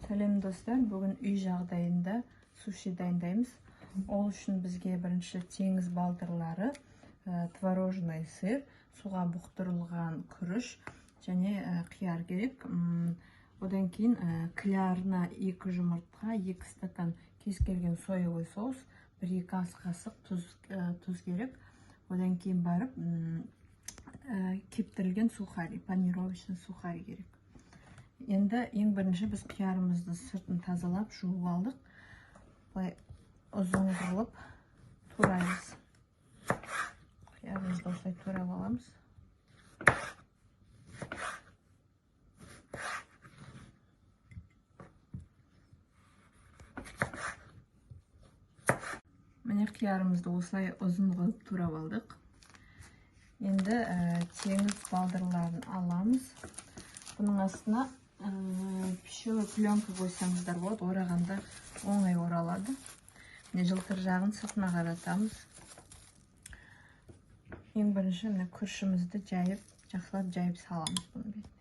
Сәлем достар, бүгін үй жағдайында суши дайындаймыз. Ол үшін бізге бірінші теңіз балдырлары, творожный сыр, суға бұқтырылған күріш және қияр керек. Одан кейін кілярына 2 жұмыртқа, 2 стакан кез келген соевый соус, 1-2 ас қасық тұз керек. Одан кейін барып кептірілген сухари, панировочный сухари керек. Енді ең бірінші біз қиярымызды сыртын тазалап жуып алдық. Бұлай ұзын қылып тураймыз. Қиярымызды осылай турап аламыз. Міне қиярымызды осылай ұзын қылып турап алдық. Енді теңіз балдырларын аламыз. Бұның астына пищевой пленка қойсаңыздар болады, орағанда оңай оралады. Міне жылтыр жағын сыртына қаратамыз. Ең бірінші міне күрішімізді жақсылап жайып саламыз бұның бетіне.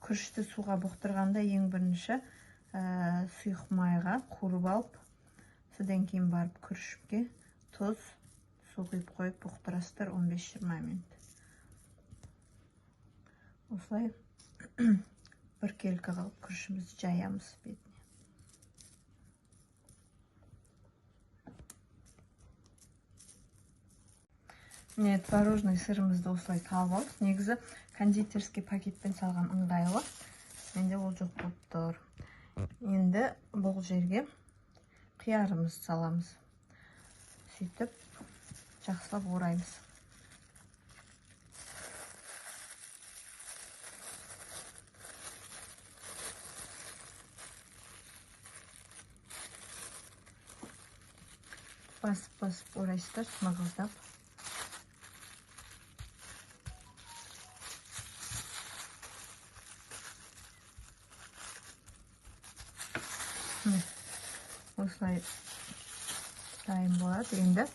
Күрішті суға бұқтырғанда ең бірінші сұйық майға қуырып алып, содан кейін барып күрішке тұз, су құйып қойып бұқтырасыздар 15-20 минут. Осылай бір келкі қылып күрішімізді жаямыз бетіне. Міне творожный сырымызды осылай талып алдық. Негізі кондитерский пакетпен салған ыңғайлы. Менде ол жоқ болып тұр. Енді бұл жерге қиярымызды саламыз. Сөйтіп жақсылап ораймыз. Басып орайсыздар, смағыздап. Осылай дайын болады. Енді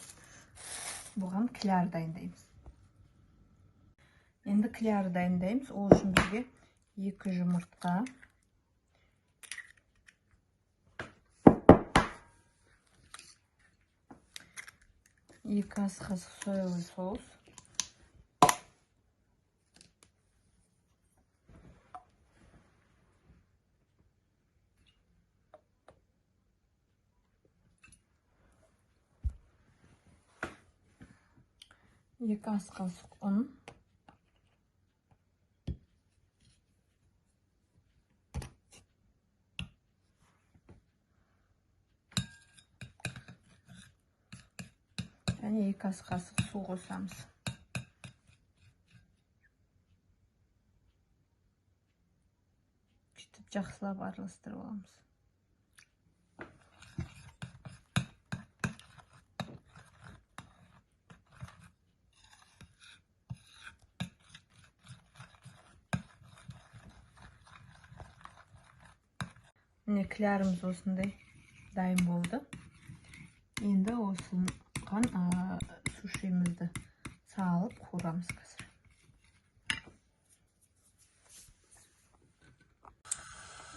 бұған кляр дайындаймыз. Ол үшін бізге 2 жұмыртқа, 2 ас қасық соевый соус, 2 ас қасық ұн, және 2 ас қасық су қосамыз. Сөйтіп жақсылап араластырып аламыз. Міне кілярымыз осындай дайын болды. Енді осыған сушимізді салып қуырамыз қазір.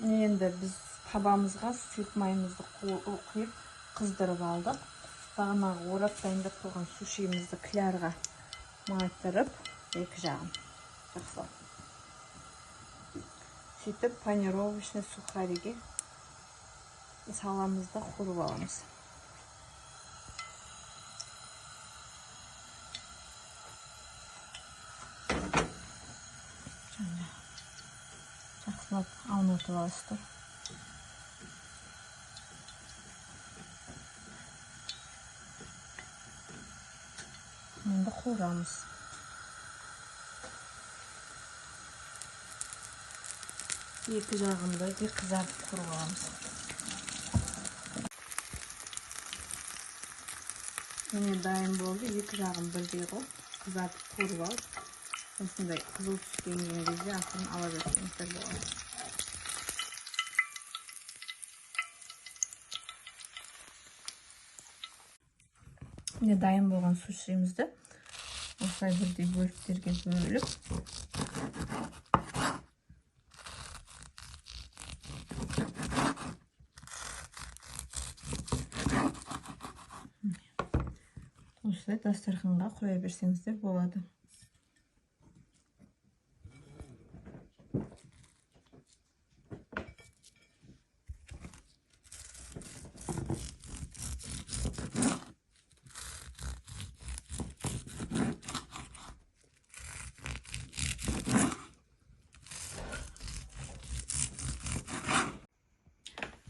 Енді біз табамызға сүт майымызды құйып қыздырып алдық. Бағанағы орап дайындап қойған сушимізді кілярға матырып, екі жағын жақсылап. Сөйтіп панировочный сухариге саламызды қуырып аламыз. Жақсылап аунатып аласыздар. Енді қуырамыз. Екі жағында де қызартып қуырып аламыз. Міне дайын болды. Екі жағын бірдей қылып қызартып қуырып алып, осындай қызыл түскен кезде ақырын ала берсеңіздер болады. Міне дайын болған сушимізді осылай бірдей бөліктерге бөліп осылай дастарханға қоя берсеңіздер болады.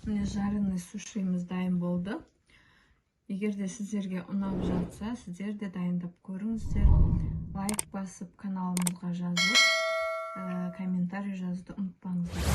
Міне жареный сушимыз дайын болды. Егер де сіздерге ұнап жатса, сіздер де дайындап көріңіздер. Лайк басып, каналымызға жазып, комментарий жазуды ұмытпаңыздар.